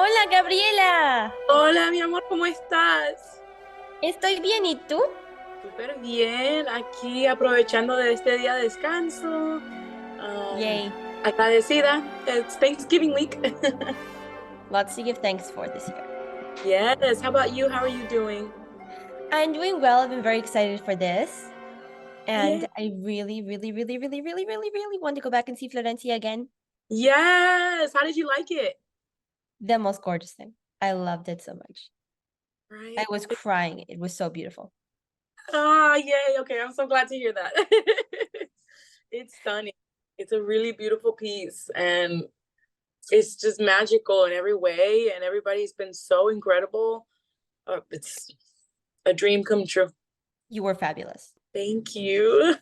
Hola, Gabriela. Hola, mi amor, ¿cómo estás? Estoy bien, ¿y tú? Súper bien, aquí aprovechando de este día de descanso. Yay. Agradecida. It's Thanksgiving week. Lots to give thanks for this year. Yes. How about you? How are you doing? I'm doing well. I've been very excited for this. Yeah. And I really, really, really, really, really, really, really want to go back and see Florencia again. Yes. How did you like it? The most gorgeous thing. I loved it so much. I Right. was crying. It was so beautiful. Ah, yay. Okay, I'm so glad to hear that. It's stunning. It's a really beautiful piece, and it's just magical in every way, and everybody's been so incredible. It's a dream come true. You were fabulous. Thank you.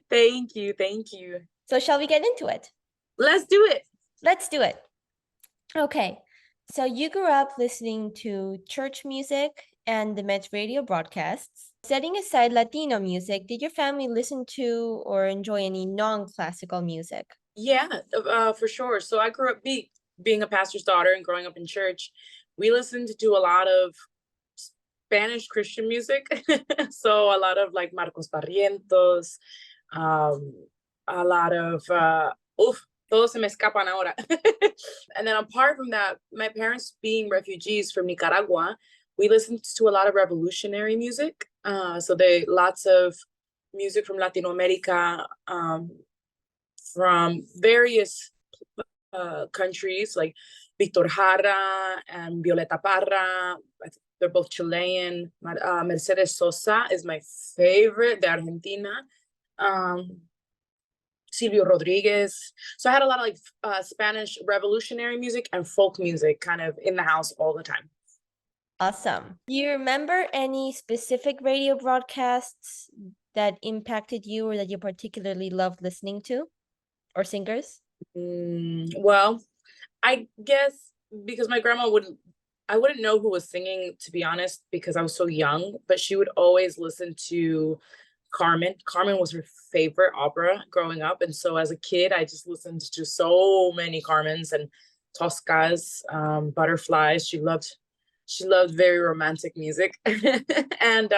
Thank you. Thank you. So, shall we get into it? Let's do it. Let's do it. Okay. So, you grew up listening to church music and the Met radio broadcasts. Setting aside Latino music, did your family listen to or enjoy any non-classical music? Yeah, for sure. So I grew up being a pastor's daughter and growing up in church. We listened to a lot of Spanish Christian music. So a lot of like Marcos Barrientos, um, a lot of todos se me escapan ahora. And then apart from that, my parents being refugees from Nicaragua, we listened to a lot of revolutionary music. So they lots of music from Latino America, from various countries like Victor Jara and Violeta Parra. They're both Chilean. Mercedes Sosa is my favorite, de Argentina. Um, Silvio Rodriguez. So I had a lot of like Spanish revolutionary music and folk music kind of in the house all the time. Awesome. Do you remember any specific radio broadcasts that impacted you or that you particularly loved listening to, or singers? Well, I guess because my grandma wouldn't, I wouldn't know who was singing, to be honest, because I was so young, but she would always listen to Carmen. Carmen was her favorite opera growing up. And so as a kid, I just listened to so many Carmens and Toscas, butterflies. She loved very romantic music. And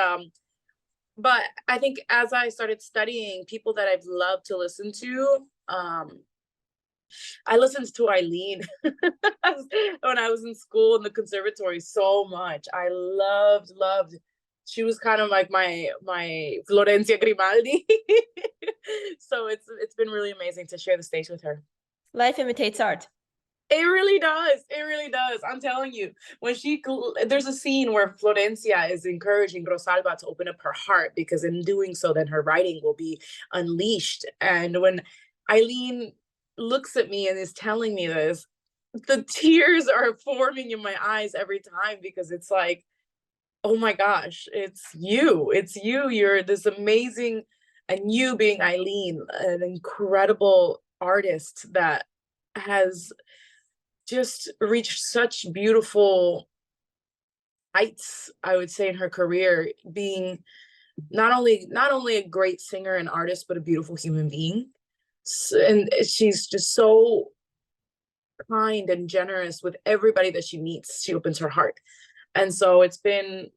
but I think as I started studying, people that I've loved to listen to, I listened to Eileen when I was in school in the conservatory so much. I loved. She was kind of like my Florencia Grimaldi. So it's been really amazing to share the stage with her. Life imitates art. It really does. It really does. I'm telling you, there's a scene where Florencia is encouraging Rosalba to open up her heart because in doing so, then her writing will be unleashed. And when Eileen looks at me and is telling me this, the tears are forming in my eyes every time because it's like, oh my gosh, it's you. It's you. You're this amazing, and you being Eileen, an incredible artist that has just reached such beautiful heights, I would say, in her career, being not only a great singer and artist, but a beautiful human being. And she's just so kind and generous with everybody that she meets. She opens her heart. And so it's been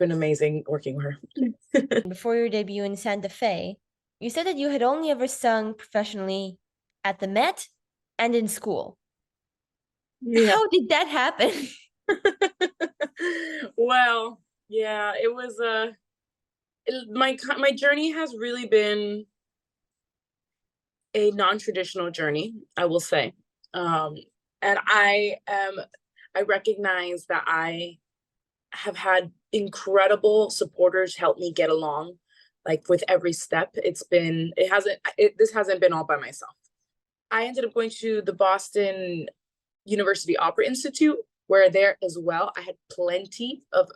amazing working with her. Before your debut in Santa Fe, you said that you had only ever sung professionally at the Met and in school. Yeah. How did that happen? Well, yeah, it was my journey has really been a non-traditional journey, I will say. Um, and I recognize that I have had incredible supporters help me get along, like with every step. This hasn't been all by myself. I ended up going to the Boston University Opera Institute, where there as well, I had plenty of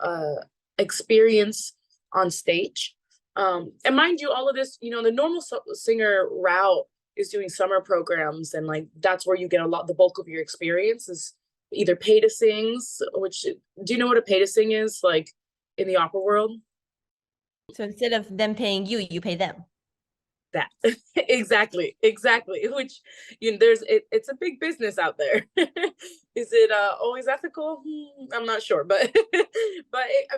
experience on stage. And mind you, all of this, the normal singer route is doing summer programs, and like that's where you get the bulk of your experience is either pay to sings, which do you know what a pay to sing is like in the opera world? So instead of them paying you, you pay them. that. Exactly. Which, it's a big business out there. Is it always ethical? I'm not sure, but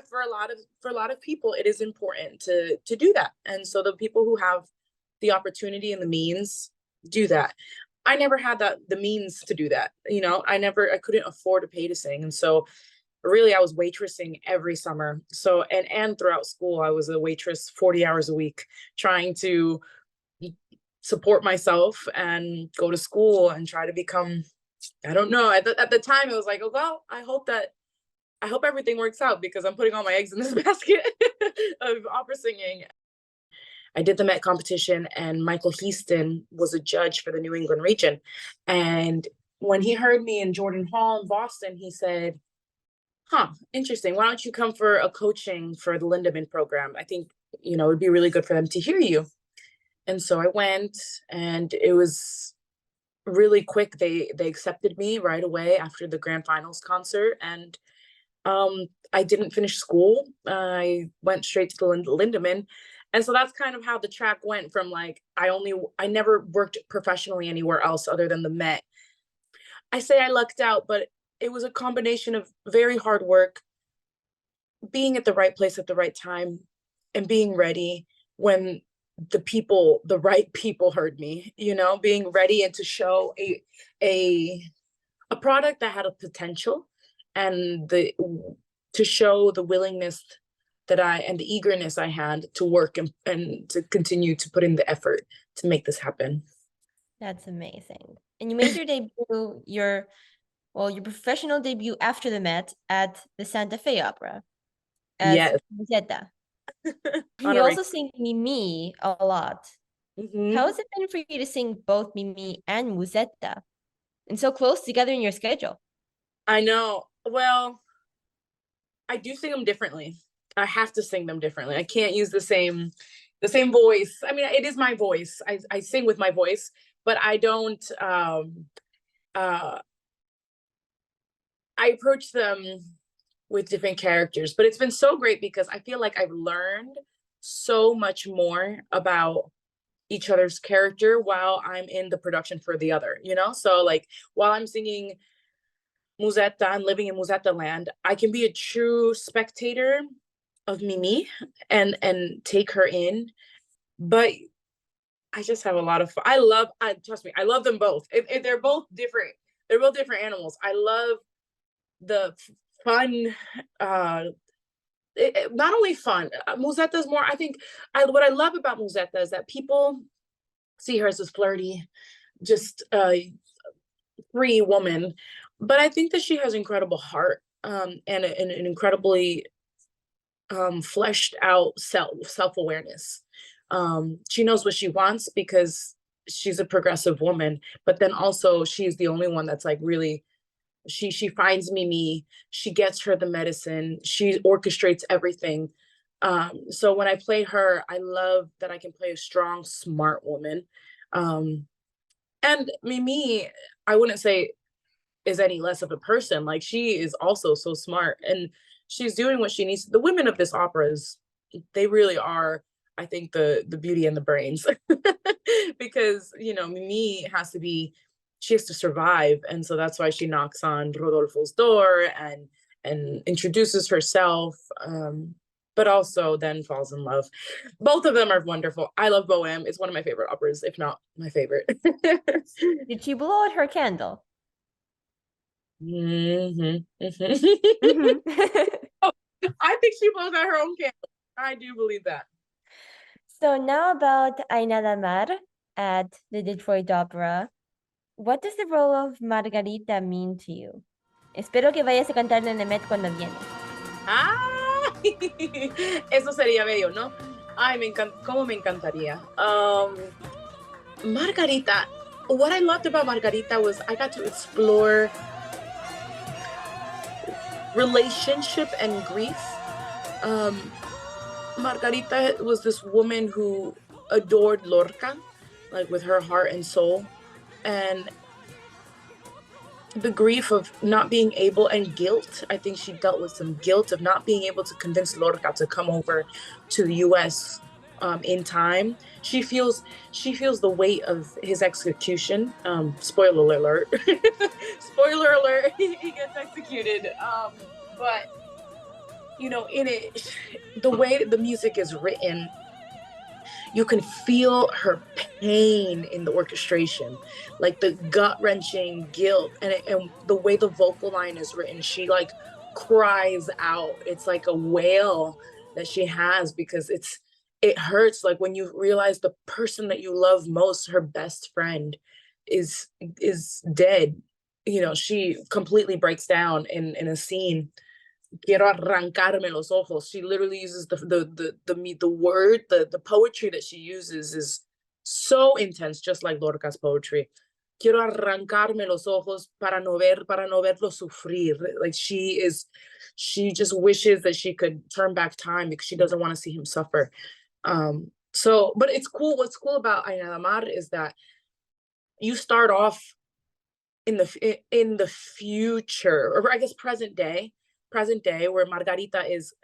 for a lot of people, it is important to do that. And so the people who have the opportunity and the means do that. I never had the means to do that. I couldn't afford to pay to sing, and so really I was waitressing every summer. So and throughout school, I was a waitress 40 hours a week, trying to support myself and go to school and try to become, I don't know, at the time it was like, oh well, I hope everything works out, because I'm putting all my eggs in this basket of opera singing. I did the Met competition, and Michael Heaston was a judge for the New England region. And when he heard me in Jordan Hall in Boston, he said, interesting. Why don't you come for a coaching for the Lindemann program? I think, it would be really good for them to hear you. And so I went, and it was really quick. They accepted me right away after the grand finals concert. And I didn't finish school. I went straight to the Lindemann. And so that's kind of how the track went from, like, I never worked professionally anywhere else other than the Met. I say I lucked out, but it was a combination of very hard work, being at the right place at the right time, and being ready when the right people heard me, being ready and to show a product that had a potential, and to show the willingness and the eagerness I had to work and to continue to put in the effort to make this happen. That's amazing. And you made your debut, your professional debut after the Met at the Santa Fe Opera as Yes. Musetta. You also sing Mimi a lot. Mm-hmm. How has it been for you to sing both Mimi and Musetta, and so close together in your schedule? I know. Well, I do sing them differently. I have to sing them differently. I can't use the same voice. I mean, it is my voice. I sing with my voice, but I don't I approach them with different characters. But it's been so great, because I feel like I've learned so much more about each other's character while I'm in the production for the other, So, like, while I'm singing Musetta and living in Musetta land, I can be a true spectator of Mimi and take her in. But I just have a lot of fun. Trust me, I love them both. If they're both different animals. I love the fun, not only fun. Musetta's more, I think, what I love about Musetta is that people see her as this flirty, just free woman, but I think that she has incredible heart, and an incredibly fleshed out self-awareness. She knows what she wants because she's a progressive woman, but then also she's the only one that's like really, she finds Mimi, she gets her the medicine, she orchestrates everything. So when I play her, I love that I can play a strong, smart woman. And Mimi, I wouldn't say is any less of a person. Like, she is also so smart, and she's doing what she needs. The women of this opera they really are, I think, the beauty and the brains. Because, Mimi she has to survive. And so that's why she knocks on Rodolfo's door and introduces herself, but also then falls in love. Both of them are wonderful. I love Bohème. It's one of my favorite operas, if not my favorite. Did she blow out her candle? Mm-hmm. Mm-hmm. I think she blows out her own candle. I do believe that. So now about Aina la Mar at the Detroit Opera. What does the role of Margarita mean to you? Espero que vayas a cantarla en el Met cuando viene. ¡Ah! Eso sería bello, ¿no? Ay, cómo me encantaría. Margarita, what I loved about Margarita was I got to explore relationship and grief. Margarita was this woman who adored Lorca, like with her heart and soul. And the grief of not being able, and guilt. I think she dealt with some guilt of not being able to convince Lorca to come over to the US in time. She feels the weight of his execution. Spoiler alert. Spoiler alert, he gets executed. But in it, the way the music is written, you can feel her pain in the orchestration, like the gut-wrenching guilt, and the way the vocal line is written, she like cries out. It's like a wail that she has, because it hurts, like when you realize the person that you love most, her best friend, is dead. She completely breaks down in a scene. Quiero arrancarme los ojos. She literally uses the word, the poetry that she uses is so intense, just like Lorca's poetry. Quiero arrancarme los ojos para no verlo sufrir. Like she just wishes that she could turn back time because she doesn't want to see him suffer. But it's cool. What's cool about Ainada Mar is that you start off in the future, or I guess present day, where Margarita is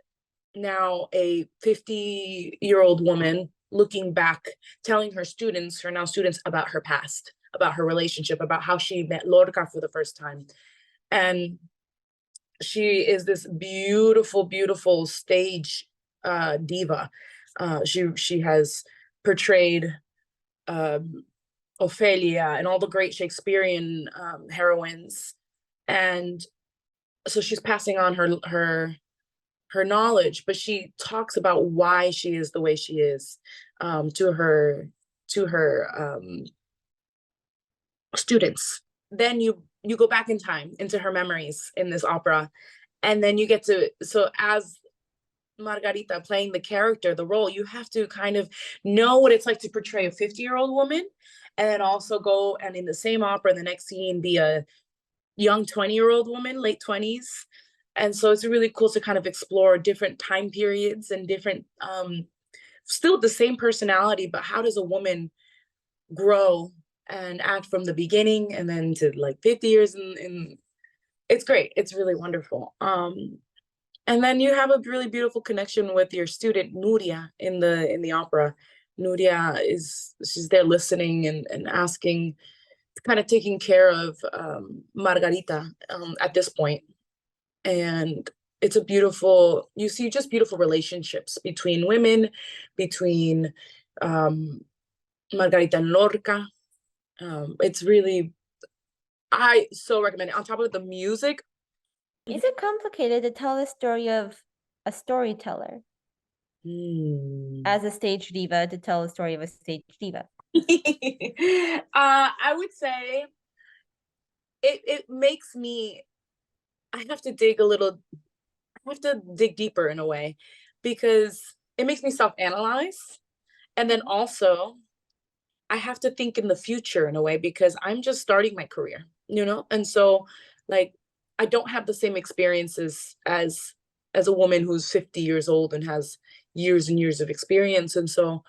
now a 50-year-old woman looking back, telling her now students, about her past, about her relationship, about how she met Lorca for the first time. And she is this beautiful, beautiful stage diva. She has portrayed Ophelia and all the great Shakespearean heroines. And so she's passing on her knowledge, but she talks about why she is the way she is, to her students. Then you go back in time into her memories in this opera, and then you get to, so as Margarita playing the character, the role, you have to kind of know what it's like to portray a 50-year-old woman, and then also go and in the same opera, the next scene, be a young 20-year-old woman, late 20s. And so it's really cool to kind of explore different time periods and different, still the same personality, but how does a woman grow and act from the beginning and then to like 50 years, and it's great. It's really wonderful. And then you have a really beautiful connection with your student Nuria in the opera. Nuria she's there listening and asking, kind of taking care of Margarita at this point. And it's you see just beautiful relationships between women, between Margarita and Lorca. It's really, I so recommend it. On top of the music. Is it complicated to tell the story of a storyteller as a stage diva, to tell the story of a stage diva? I would say it makes me, I have to dig deeper in a way, because it makes me self-analyze. And then also I have to think in the future in a way, because I'm just starting my career, And so like, I don't have the same experiences as a woman who's 50 years old and has years and years of experience. And so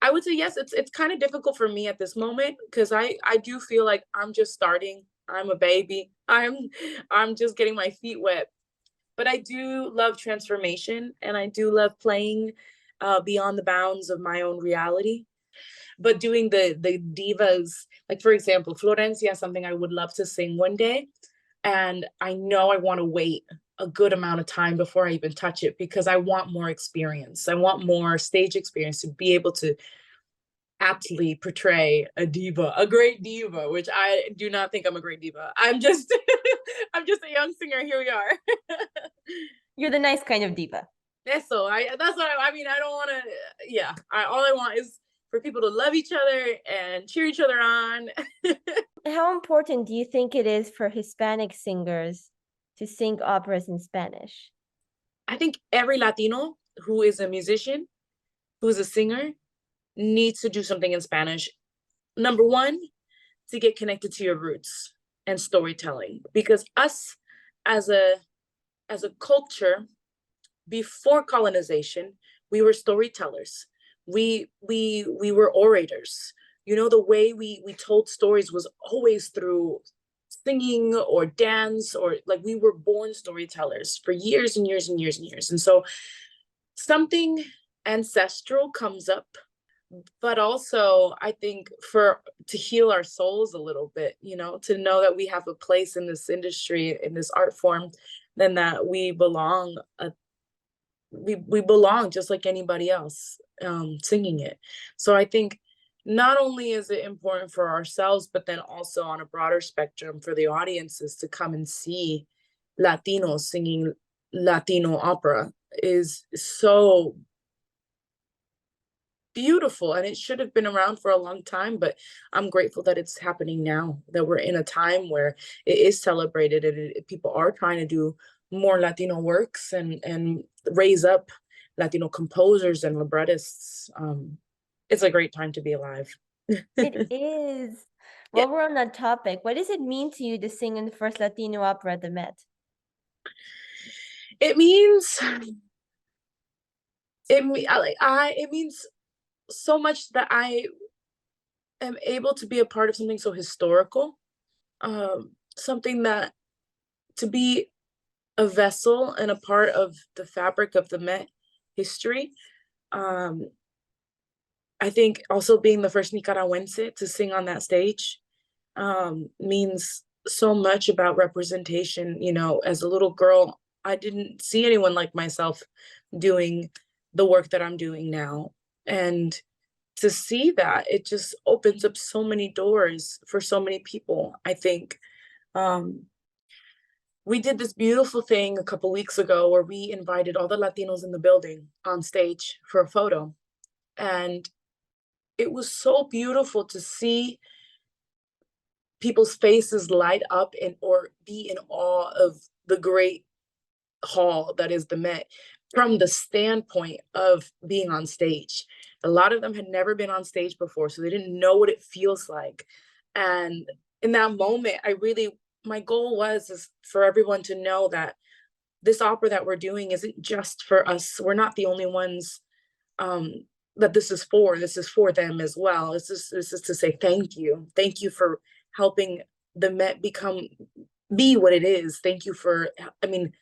I would say, yes, it's kind of difficult for me at this moment, because I do feel like I'm just starting. I'm a baby. I'm just getting my feet wet. But I do love transformation, and I do love playing beyond the bounds of my own reality. But doing the divas, like for example, Florencia is something I would love to sing one day. And I know I want to wait a good amount of time before I even touch it, because I want more experience. I want more stage experience to be able to aptly portray a diva, a great diva, which I do not think I'm a great diva. I'm just I'm just a young singer. Here we are. You're the nice kind of diva. That's what I mean. I don't want to, yeah. All I want is for people to love each other and cheer each other on. How important do you think it is for Hispanic singers to sing operas in Spanish? I think every Latino who is a musician, who is a singer, needs to do something in Spanish. Number one, to get connected to your roots and storytelling, because us as a culture, before colonization, we were storytellers. We were orators. The way we told stories was always through singing or dance, or like we were born storytellers for years and years and years and years. And so something ancestral comes up, but also I think for to heal our souls a little bit, you know, to know that we have a place in this industry, in this art form, then that we belong, we belong just like anybody else, singing it. So I think not only is it important for ourselves, but then also on a broader spectrum for the audiences to come and see Latinos singing Latino opera is so beautiful, and it should have been around for a long time, but I'm grateful that it's happening now, that we're in a time where it is celebrated, and people are trying to do more Latino works and raise up Latino composers and librettists. It's a great time to be alive. It is. Yeah, While we're on that topic, what does it mean to you to sing in the first Latino opera at the Met? it means it means so much that I am able to be a part of something so historical, something that to be a vessel and a part of the fabric of the Met history. Um, I think also being the first Nicaraguense to sing on that stage means so much about representation. You know, as a little girl, I didn't see anyone like myself doing the work that I'm doing now. And to see that, it just opens up so many doors for so many people, I think. Um, we did this beautiful thing a couple weeks ago where we invited all the Latinos in the building on stage for a photo. And it was so beautiful to see people's faces light up and or be in awe of the great hall that is the Met from the standpoint of being on stage. A lot of them had never been on stage before, so they didn't know what it feels like. And in that moment, I really, my goal was is for everyone to know that this opera that we're doing isn't just for us. We're not the only ones um, that this is for. This is for them as well. This is to say thank you. Thank you for helping the Met be what it is. Thank you for, I mean,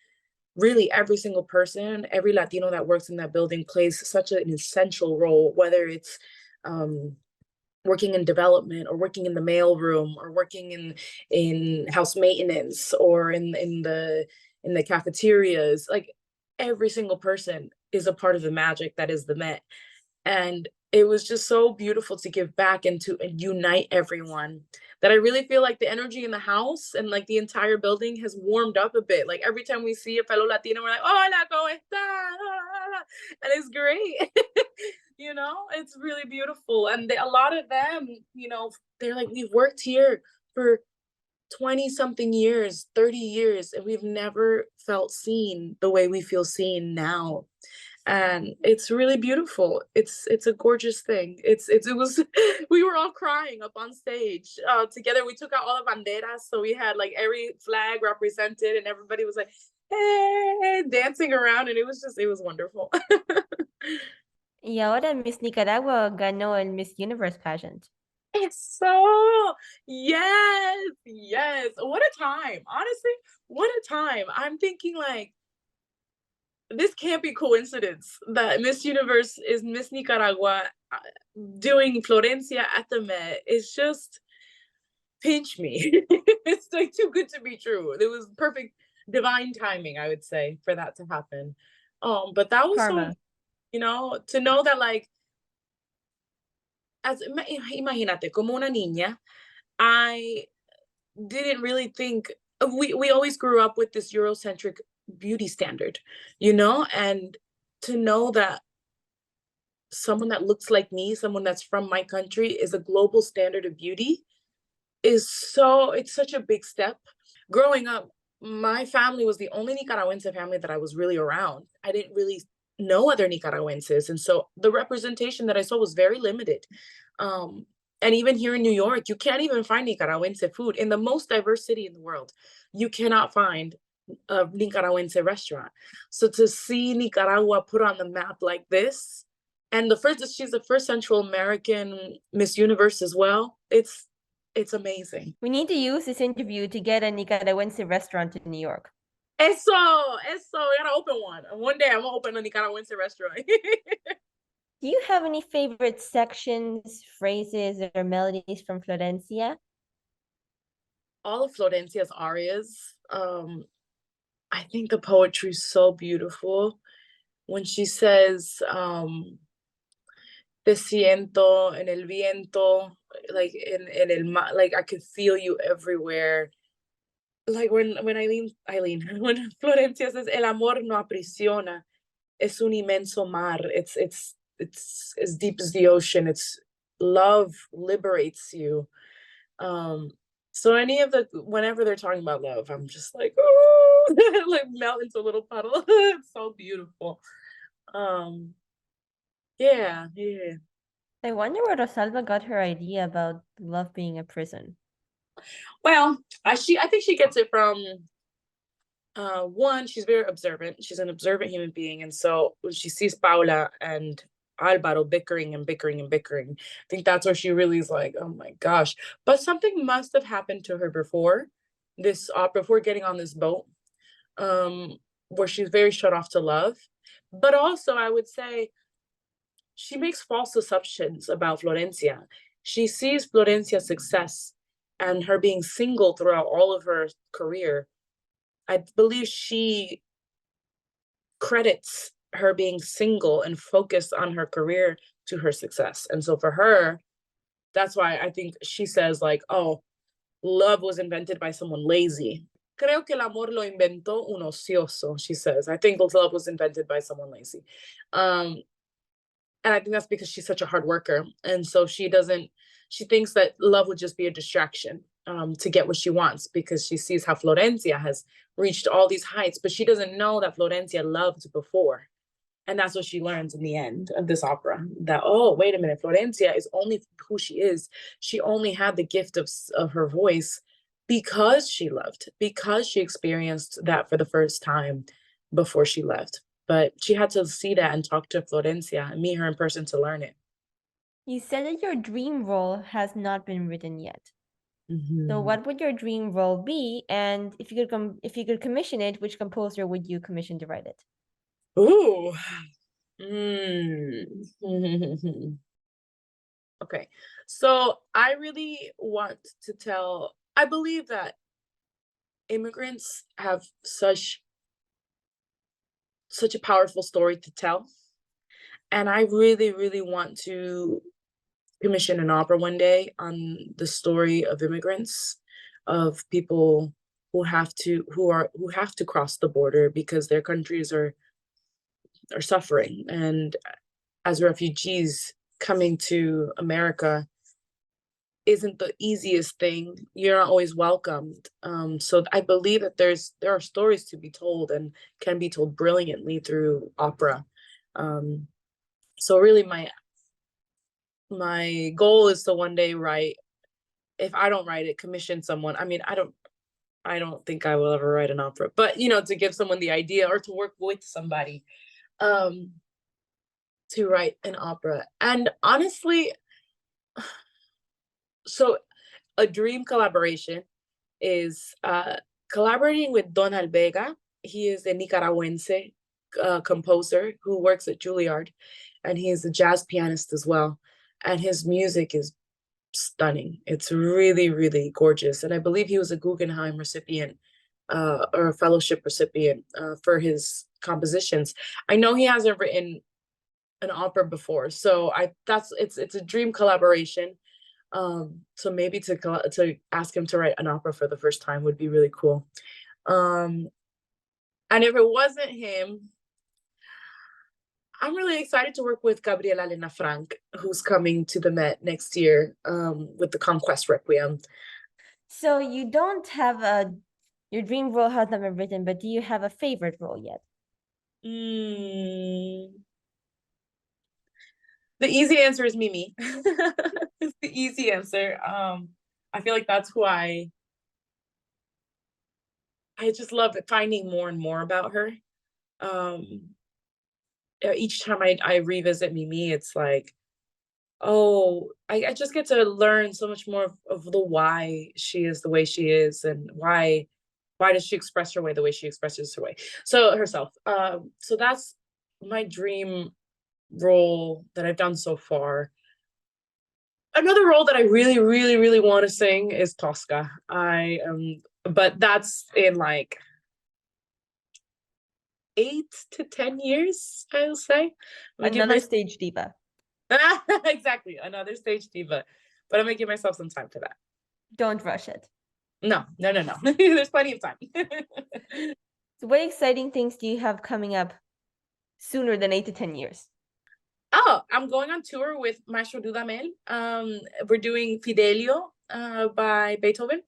really every single person, every Latino that works in that building plays such an essential role, whether it's um, working in development or working in the mail room or working in house maintenance or in the cafeterias. Like every single person is a part of the magic that is the Met. And it was just so beautiful to give back and to unite everyone, that I really feel like the energy in the house and like the entire building has warmed up a bit. Like every time we see a fellow Latino, we're like, hola, ¿cómo está? And it's great. You know, it's really beautiful. And a lot of them, you know, they're like, we've worked here for 20 something years, 30 years, and we've never felt seen the way we feel seen now. And it's really beautiful. It's a gorgeous thing. It was we were all crying up on stage together. We took out all the banderas, so we had like every flag represented, and everybody was like, hey, dancing around, and it was wonderful. Y ahora Miss Nicaragua ganó el Miss Universe pageant. It's so yes, yes. What a time. Honestly, what a time. I'm thinking like this can't be coincidence that Miss Universe is Miss Nicaragua doing Florencia at the Met. It's just pinch me. It's like too good to be true. It was perfect divine timing, I would say, for that to happen. But that was so, Karma. you know, to know that like as imagínate, como una niña, I didn't really think we always grew up with this Eurocentric beauty standard, you know, and to know that someone that looks like me, someone that's from my country, is a global standard of beauty is so it's such a big step. Growing up, my family was the only Nicaraguense family that I was really around. I didn't really know other Nicaraguenses, and so the representation that I saw was very limited. Um, and even here in New York, you can't even find Nicaraguense food in the most diverse city in the world. You cannot find a Nicaraguense restaurant. So to see Nicaragua put on the map like this, and she's the first Central American Miss Universe as well. It's amazing. We need to use this interview to get a Nicaraguense restaurant in New York. Eso, we gotta open one. One day I'm gonna open a Nicaraguense restaurant. Do you have any favorite sections, phrases, or melodies from Florencia? All of Florencia's arias. I think the poetry is so beautiful. When she says, te siento en el viento, like in el mar, like I could feel you everywhere. Like when Eileen, when Florencia says, el amor no aprisiona, es un inmenso mar. It's as deep as the ocean. It's love liberates you. So any of the whenever they're talking about love, I'm just like, oh, like melt into a little puddle. It's so beautiful. Um, yeah. I wonder where Rosalba got her idea about love being a prison. Well, I think she gets it from one, she's very observant. She's an observant human being. And so when she sees Paula and Alvaro bickering and bickering and bickering, I think that's where she really is like, oh my gosh. But something must have happened to her before this opera, before getting on this boat, where she's very shut off to love. But also, I would say she makes false assumptions about Florencia. She sees Florencia's success and her being single throughout all of her career. I believe she credits her being single and focused on her career to her success. And so for her, that's why I think she says, like, oh, love was invented by someone lazy. Creo que el amor lo inventó un ocioso, she says. I think love was invented by someone lazy. And I think that's because she's such a hard worker. And so she thinks that love would just be a distraction to get what she wants, because she sees how Florencia has reached all these heights, but she doesn't know that Florencia loved before. And that's what she learns in the end of this opera, that, oh, wait a minute, Florencia is only who she is. She only had the gift of her voice because she loved, because she experienced that for the first time before she left. But she had to see that and talk to Florencia and meet her in person to learn it. You said that your dream role has not been written yet. So Mm-hmm. what would your dream role be? And if you could commission it, which composer would you commission to write it? Ooh. Mm. Okay. So I really want to tell, I believe that immigrants have such a powerful story to tell. And I really, really want to commission an opera one day on the story of immigrants, of people who have to cross the border because their countries are suffering. And as refugees coming to America isn't the easiest thing. You're not always welcomed. So I believe that there are stories to be told and can be told brilliantly through opera. So really my goal is to one day write, if I don't write it, commission someone. I mean, I don't think I will ever write an opera, but to give someone the idea or to work with somebody um to write an opera. And honestly, so a dream collaboration is collaborating with Don Albega. He is a Nicaraguense composer who works at Juilliard, and he is a jazz pianist as well. And his music is stunning. It's really, really gorgeous. And I believe he was a Guggenheim recipient or a fellowship recipient for his compositions. I know he hasn't written an opera before, so it's a dream collaboration. So maybe to ask him to write an opera for the first time would be really cool. And if it wasn't him, I'm really excited to work with Gabriella Frank, who's coming to the Met next year with the Conquest Requiem. So you don't have your dream role has not been written, but do you have a favorite role yet? Mm. The easy answer is Mimi. It's the easy answer. I feel like that's who I just love finding more and more about her. Um, each time I revisit Mimi, it's like, oh, I just get to learn so much more of the why she is the way she is, and why does she express her way the way she expresses her way. So herself. So that's my dream role that I've done so far. Another role that I really, really, really want to sing is Tosca. But that's in like 8 to 10 years, I'll say. Another stage diva. Exactly, another stage diva. But I'm gonna give myself some time for that. Don't rush it. No. There's plenty of time. So what exciting things do you have coming up sooner than 8 to 10 years? Oh, I'm going on tour with Maestro Dudamel. We're doing Fidelio by Beethoven.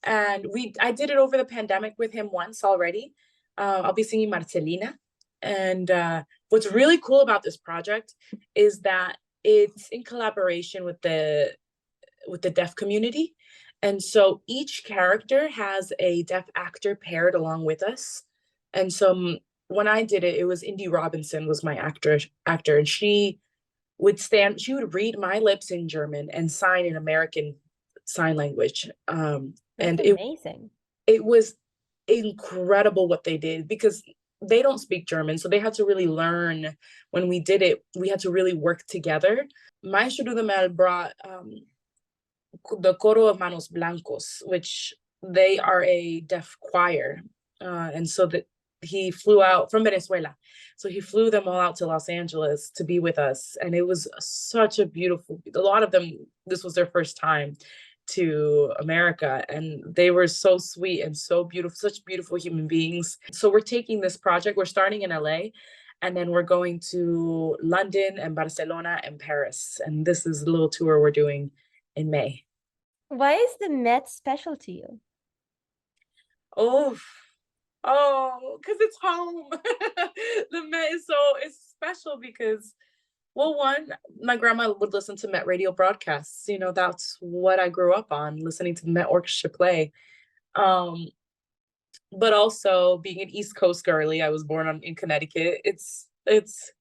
And I did it over the pandemic with him once already. I'll be singing Marcelina. And what's really cool about this project is that it's in collaboration with the deaf community. And so each character has a deaf actor paired along with us. And so when I did it, it was Indy Robinson was my actor, and she would read my lips in German and sign in American Sign Language. That's And amazing. it was incredible what they did, because they don't speak German, so they had to really learn. When we did it, we had to really work together. Maestro Dudamel brought the Coro of Manos Blancos, which they are a deaf choir. And so that he flew out from Venezuela. So he flew them all out to Los Angeles to be with us. And it was such a lot of them, this was their first time to America. And they were so sweet and so beautiful, such beautiful human beings. So we're taking this project, we're starting in LA, and then we're going to London and Barcelona and Paris. And this is a little tour we're doing in May. Why is the Met special to you? Oh, because it's home. The Met is special because, well, one, my grandma would listen to Met radio broadcasts. That's what I grew up on, listening to the Met Orchestra play. But also being an East Coast girly, I was born in Connecticut. It's it's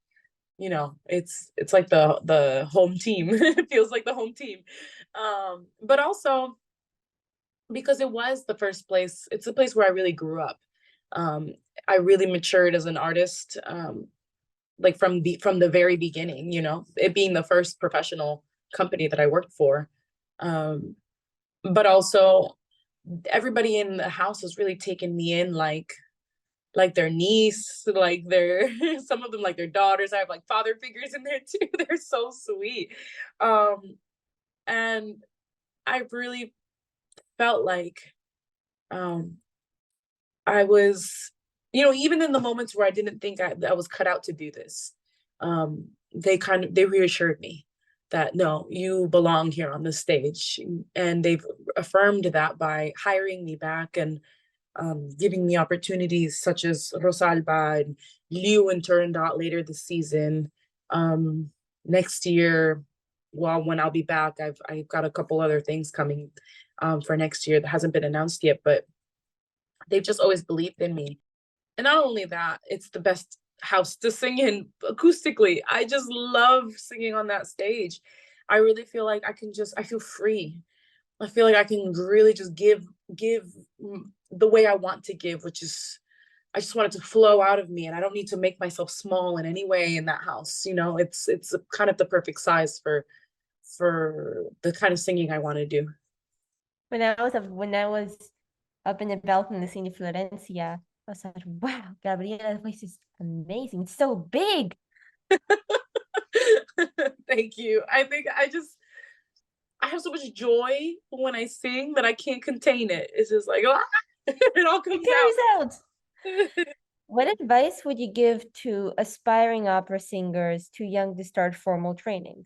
like the home team. It feels like the home team. But also because it was the first place, it's a place where I really grew up. I really matured as an artist, like from the very beginning, it being the first professional company that I worked for. But also everybody in the house has really taken me in like their niece, like their some of them like their daughters. I have like father figures in there too. They're so sweet. And I really felt like I was, even in the moments where I didn't think I was cut out to do this, they reassured me that no, you belong here on the stage. And they've affirmed that by hiring me back and giving me opportunities such as Rosalba and Liu and Turandot later this season. Next year, well, when I'll be back, I've got a couple other things coming for next year that hasn't been announced yet, but they've just always believed in me. And not only that, it's the best house to sing in acoustically. I just love singing on that stage. I really feel like I feel free. I feel like I can really just give the way I want to give, which is I just want it to flow out of me, and I don't need to make myself small in any way in that house. It's kind of the perfect size for the kind of singing I want to do. When I was up in the balcony listening to Florencia, I was like, wow, Gabriella's voice is amazing. It's so big. Thank you. I think I have so much joy when I sing that I can't contain it. It's just like, it all comes out. What advice would you give to aspiring opera singers too young to start formal training?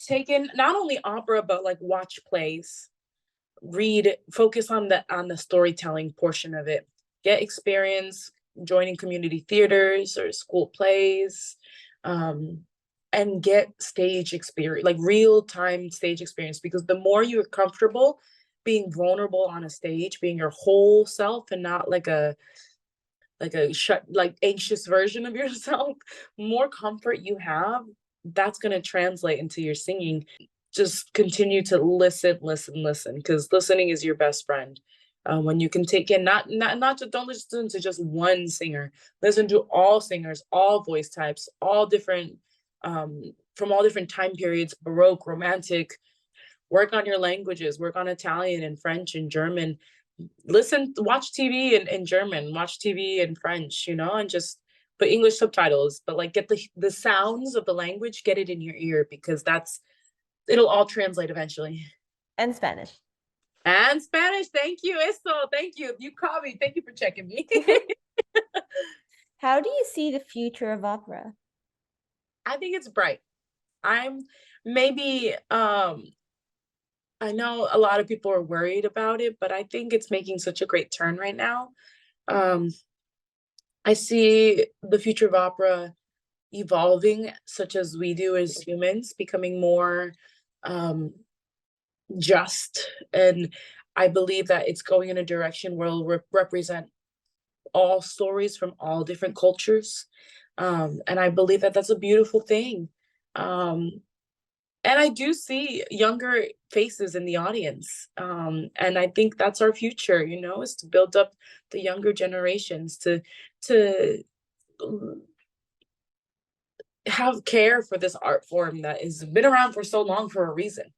Taking not only opera, but like watch plays, focus on the storytelling portion of it, get experience joining community theaters or school plays, and get stage experience, like real-time stage experience, because the more you're comfortable being vulnerable on a stage, being your whole self and not like a anxious version of yourself, more comfort you have, that's going to translate into your singing. Just continue to listen, because listening is your best friend. When you can take in, not just, don't listen to just one singer, listen to all singers, all voice types, all different from all different time periods, Baroque, Romantic. Work on your languages, work on Italian and French and German. Watch TV in German, watch TV in French, and just put English subtitles, but like get the sounds of the language, get it in your ear, because it'll all translate eventually. And Spanish. And Spanish. Thank you, Eso. Thank you. You caught me. Thank you for checking me. How do you see the future of opera? I think it's bright. I'm maybe I know a lot of people are worried about it, but I think it's making such a great turn right now. I see the future of opera evolving, such as we do as humans, becoming more just. And I believe that it's going in a direction where it'll represent all stories from all different cultures. And I believe that that's a beautiful thing. And I do see younger faces in the audience. And I think that's our future, is to build up the younger generations, to have care for this art form that has been around for so long for a reason.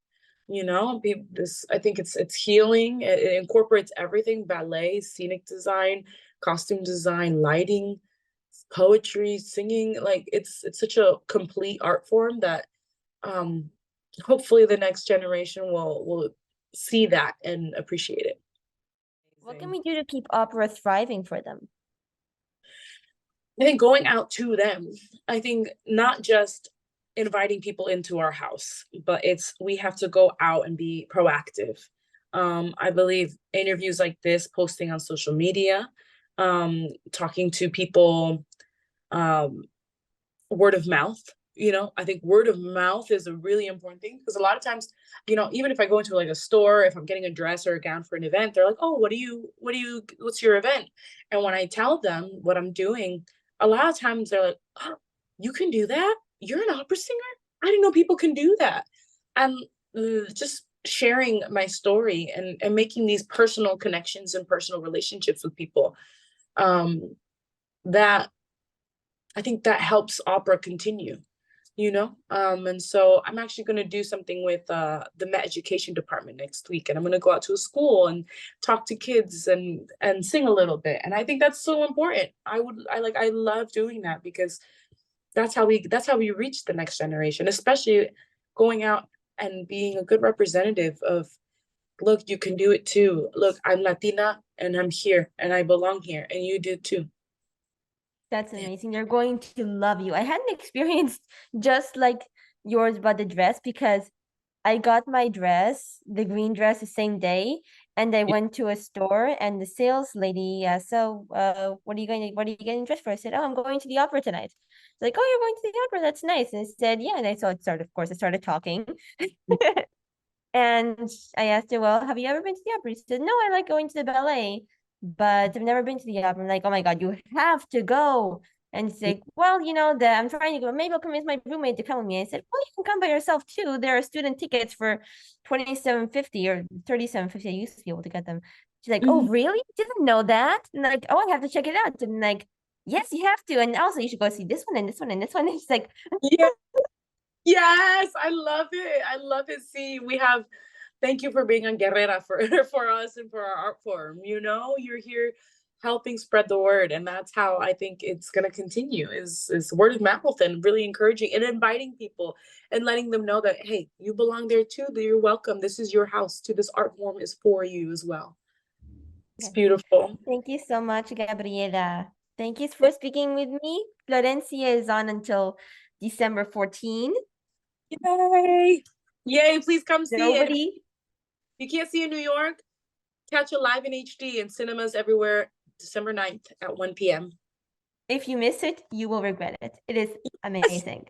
I think it's healing. It incorporates everything: ballet, scenic design, costume design, lighting, poetry, singing. Like it's such a complete art form that hopefully the next generation will see that and appreciate it. What can we do to keep opera thriving for them? I think going out to them. I think not just inviting people into our house, but we have to go out and be proactive. I believe interviews like this, posting on social media, talking to people, word of mouth. I think word of mouth is a really important thing, because a lot of times, even if I go into like a store, if I'm getting a dress or a gown for an event, they're like, oh, what's your event? And when I tell them what I'm doing, a lot of times they're like, oh, you can do that? You're an opera singer? I didn't know people can do that. And just sharing my story and making these personal connections and personal relationships with people, that I think that helps opera continue. And so I'm actually going to do something with the Met Education Department next week, and I'm going to go out to a school and talk to kids and sing a little bit. And I think that's so important. I love doing that, because that's how we reach the next generation, especially going out and being a good representative of, look, you can do it too. Look, I'm Latina and I'm here and I belong here, and you do too. That's amazing. They're going to love you. I had an experience just like yours about the dress, because I got my dress, the green dress, the same day, and I went to a store, and the sales lady asked, so what are you getting dressed for? I said, oh, I'm going to the opera tonight. She's like, oh, you're going to the opera? That's nice. And I said, yeah. And I started talking. And I asked her, well, have you ever been to the opera? She said, no, I like going to the ballet, but I've never been to the opera. I'm like, oh my God, you have to go. And she's like, well, I'm trying to go. Maybe I'll convince my roommate to come with me. I said, well, you can come by yourself too. There are student tickets for $27.50 or $37.50. I used to be able to get them. She's like, oh, really? Didn't know that. And like, oh, I have to check it out. And like, yes, you have to. And also, you should go see this one and this one and this one. And she's like, yeah. Yes, I love it. I love it. See, thank you for being a guerrera for us and for our art form. You're here helping spread the word, and that's how I think it's going to continue, is word of mouth, and really encouraging and inviting people and letting them know that, hey, you belong there too, that you're welcome. This is your house too. This art form is for you as well. It's beautiful. Thank you so much, Gabriela. Thank you for speaking with me. Florencia is on until December 14. Yay, please come see it. If you can't see in New York, catch it live in HD in cinemas everywhere, December 9th at 1 p.m. If you miss it, you will regret it. It is amazing.